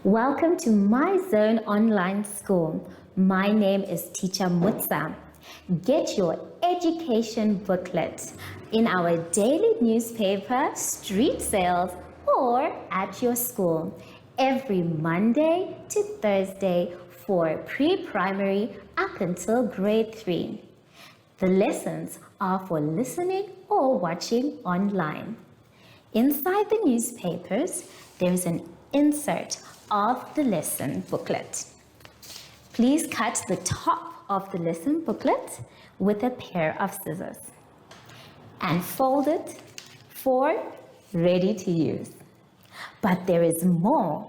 Welcome to My Zone Online School. My name is Teacher Mutsa. Get your education booklet in our daily newspaper, street sales, or at your school every Monday to Thursday for pre-primary up until grade 3. The lessons are for listening or watching online. Inside the newspapers, there is an insert of the lesson booklet. Please cut the top of the lesson booklet with a pair of scissors and fold it for ready to use. But there is more.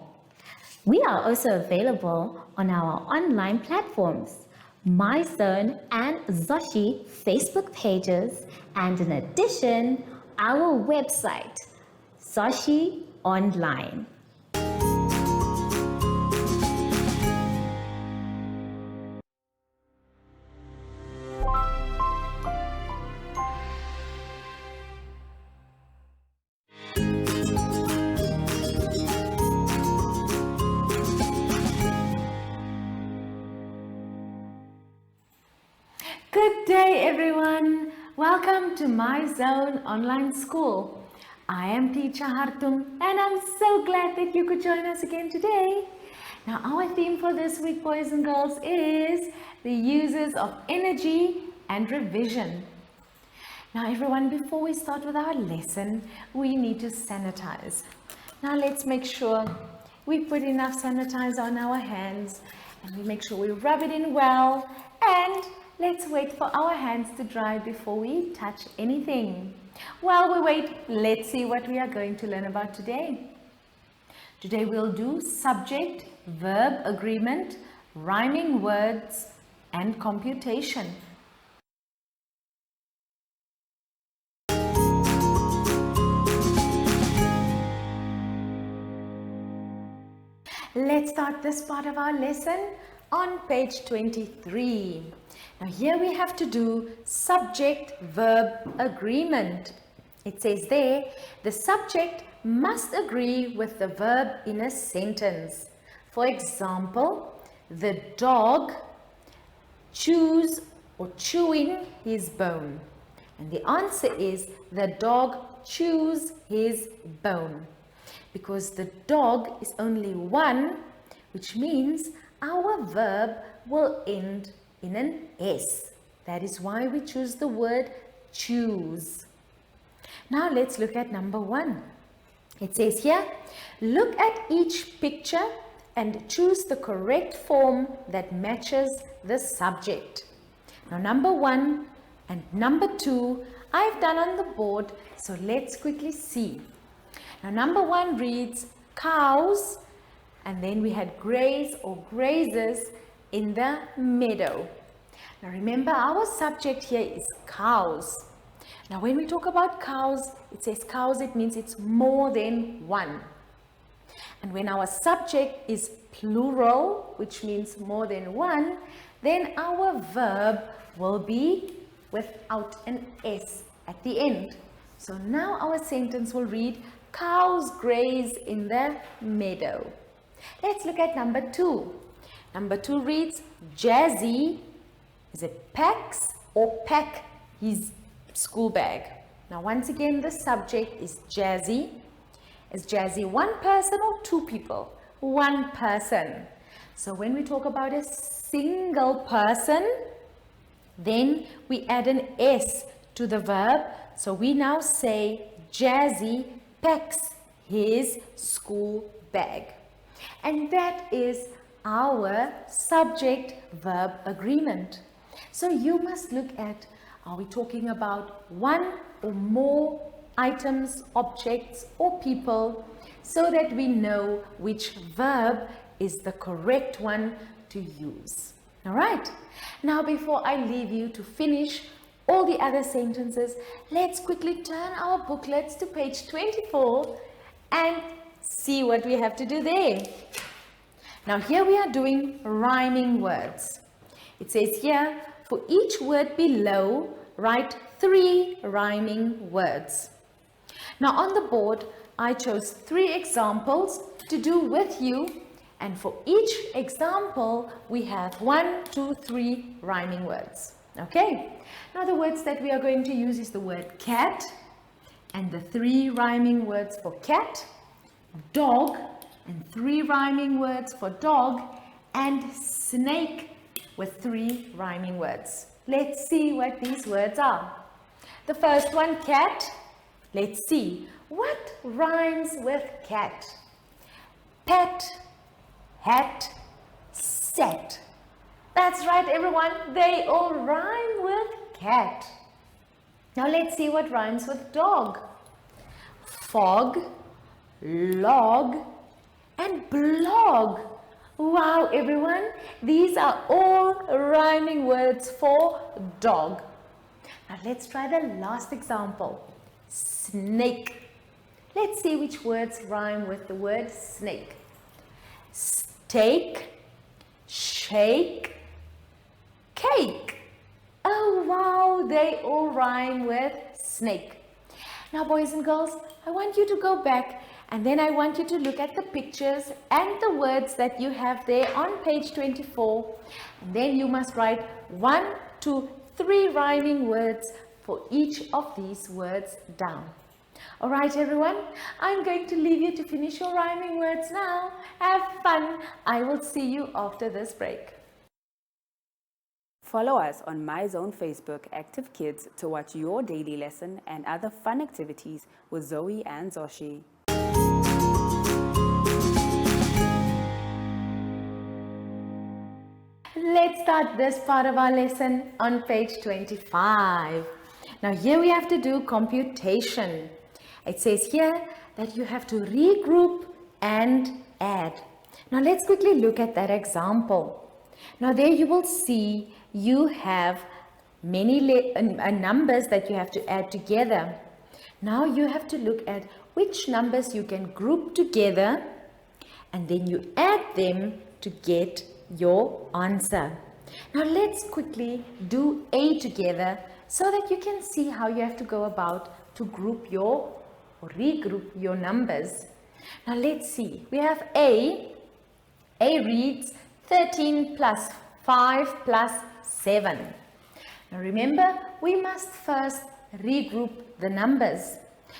We are also available on our online platforms, MyZone and Zoshi Facebook pages, and in addition, our website, Zoshi Online. Good day everyone. Welcome to My Zone Online School. I am Teacher Hartung and I'm so glad that you could join us again today. Now our theme for this week, boys and girls, is the uses of energy and revision. Now everyone, before we start with our lesson, we need to sanitize. Now let's make sure we put enough sanitizer on our hands and we make sure we rub it in well, and let's wait for our hands to dry before we touch anything. While we wait, let's see what we are going to learn about today. Today we'll do subject, verb agreement, rhyming words, and computation. Let's start this part of our lesson on page 23. Now here we have to do subject-verb agreement. It says there, the subject must agree with the verb in a sentence. For example, the dog chews or chewing his bone. And the answer is the dog chews his bone. Because the dog is only one, which means our verb will end in an S. That is why we choose the word choose. Now let's look at number 1. It says here, look at each picture and choose the correct form that matches the subject. Now number 1 and number 2 I've done on the board, so let's quickly see. Now number 1 reads cows, and then we had graze or grazes in the meadow. Now remember, our subject here is cows. Now when we talk about cows, it says cows, it means it's more than one. And when our subject is plural, which means more than one, then our verb will be without an S at the end. So now our sentence will read, cows graze in the meadow. Let's look at number 2. Number 2 reads, Jazzy, is it packs or pack his school bag? Now once again, the subject is Jazzy. Is Jazzy one person or two people? One person. So when we talk about a single person, then we add an S to the verb. So we now say Jazzy packs his school bag. And that is our subject-verb agreement. So you must look at, are we talking about one or more items, objects, or people, so that we know which verb is the correct one to use. All right. Now before I leave you to finish all the other sentences, let's quickly turn our booklets to page 24 and see what we have to do there. Now here we are doing rhyming words. It says here, for each word below, write 3 rhyming words. Now on the board, I chose 3 examples to do with you And for each example, we have 1, 2, 3 rhyming words. Okay, now the words that we are going to use is the word cat, and the 3 rhyming words for cat, dog, and 3 rhyming words for dog, and snake with 3 rhyming words. Let's see what these words are. The first one, cat. Let's see. What rhymes with cat? Pet, hat, set. That's right, everyone. They all rhyme with cat. Now let's see what rhymes with dog. Fog, log, and blog. Wow, everyone. These are all rhyming words for dog. Now let's try the last example. Snake. Let's see which words rhyme with the word snake. Steak, shake, cake. Oh wow, they all rhyme with snake. Now boys and girls, I want you to go back and then I want you to look at the pictures and the words that you have there on page 24. And then you must write 1, 2, 3 rhyming words for each of these words down. All right, everyone, I'm going to leave you to finish your rhyming words now. Have fun. I will see you after this break. Follow us on MyZone Facebook Active Kids to watch your daily lesson and other fun activities with Zoe and Zoshi. Let's start this part of our lesson on page 25. Now here we have to do computation. It says here that you have to regroup and add. Now let's quickly look at that example. Now there you will see you have many numbers that you have to add together. Now you have to look at which numbers you can group together and then you add them to get your answer. Now let's quickly do A together so that you can see how you have to go about to group your or regroup your numbers. Now let's see. We have A. A reads 13 plus 5 plus 7. Now remember, we must first regroup the numbers.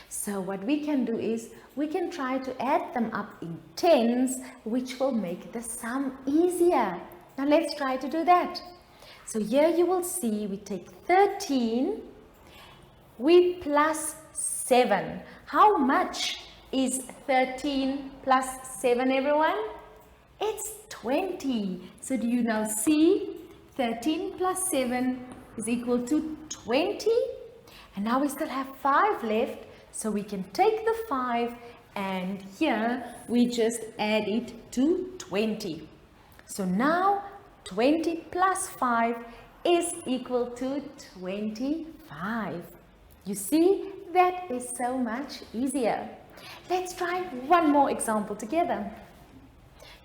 So what we can do is we can try to add them up in tens, which will make the sum easier. Now let's try to do that. So here you will see we take 13, we plus 7. How much is 13 plus 7, everyone? It's 20. So do you now see 13 plus 7 is equal to 20? And now we still have 5 left. So we can take the 5 and here we just add it to 20. So now 20 plus 5 is equal to 25. You see, that is so much easier. Let's try one more example together.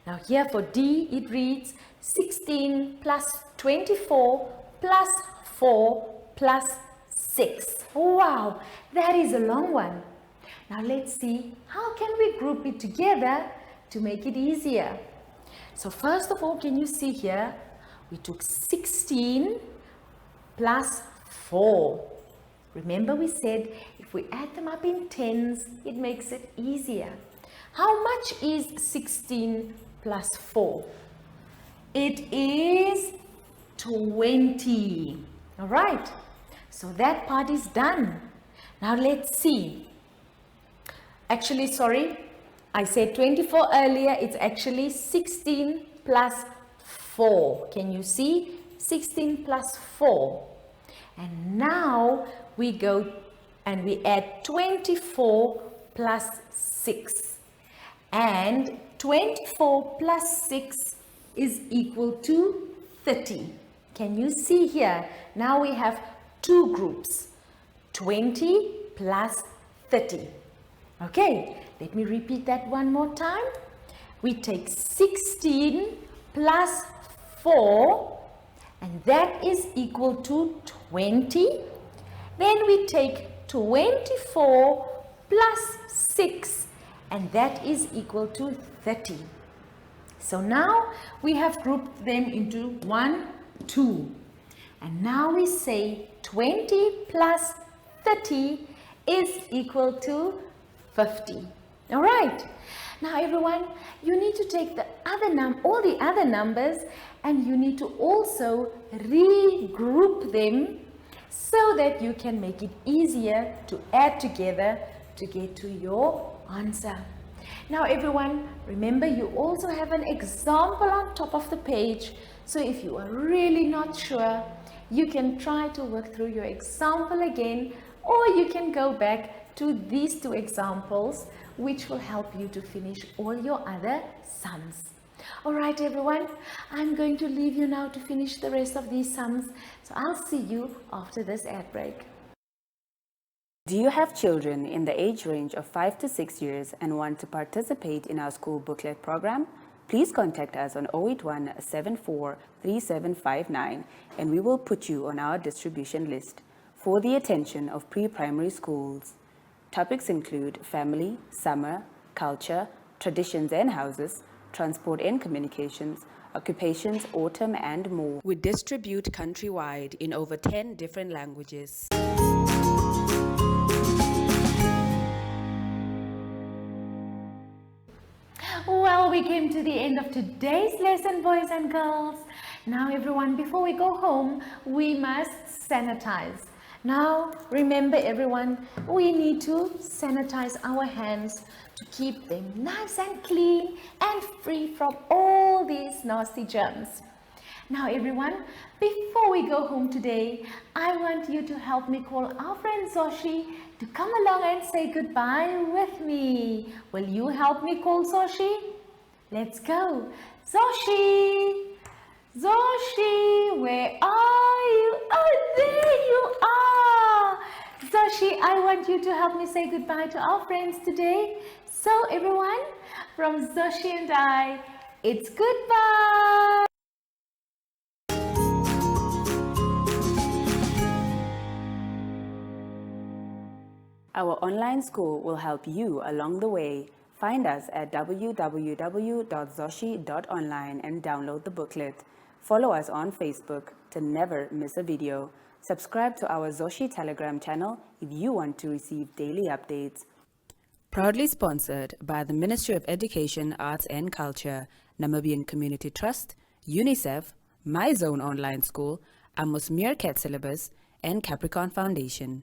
Now here for D, it reads 16 plus 24 plus 4 plus 6. Wow, that is a long one. Now let's see, how can we group it together to make it easier? So first of all, can you see here, we took 16 plus 4. Remember we said if we add them up in tens, it makes it easier. How much is 16 plus 4? It is 20. All right, so that part is done. Now let's see. Actually, sorry, I said 24 earlier. It's actually 16 plus 4. Can you see? 16 plus 4. And now we go and we add 24 plus 6. And 24 plus 6 is equal to 30. Can you see here? Now we have two groups, 20 plus 30. Okay, let me repeat that one more time. We take 16 plus 4 and that is equal to 20. Then we take 24 plus 6 and that is equal to 30. So now we have grouped them into 1, 2. And now we say 20 plus 30 is equal to 50. All right. Now everyone, you need to take all the other numbers and you need to also regroup them so that you can make it easier to add together to get to your answer. Now everyone, remember you also have an example on top of the page. So if you are really not sure, you can try to work through your example again, or you can go back to these two examples, which will help you to finish all your other sums. All right, everyone, I'm going to leave you now to finish the rest of these sums. So I'll see you after this ad break. Do you have children in the age range of 5 to 6 years and want to participate in our school booklet program? Please contact us on 081 74 3759 and we will put you on our distribution list for the attention of pre-primary schools. Topics include family, summer, culture, traditions and houses, transport and communications, occupations, autumn and more. We distribute countrywide in over 10 different languages. Well, we came to the end of today's lesson, boys and girls. Now everyone, before we go home, we must sanitize. Now, remember everyone, we need to sanitize our hands to keep them nice and clean and free from all these nasty germs. Now everyone, before we go home today, I want you to help me call our friend Zoshi to come along and say goodbye with me. Will you help me call Zoshi? Let's go. Zoshi! Zoshi, where are you? Oh, there you are! Zoshi, I want you to help me say goodbye to our friends today. So everyone, from Zoshi and I, it's goodbye! Our online school will help you along the way. Find us at www.zoshi.online and download the booklet. Follow us on Facebook to never miss a video. Subscribe to our Zoshi Telegram channel if you want to receive daily updates. Proudly sponsored by the Ministry of Education, Arts and Culture, Namibian Community Trust, UNICEF, My Zone Online School, Amos Meerkat Syllabus, and Capricorn Foundation.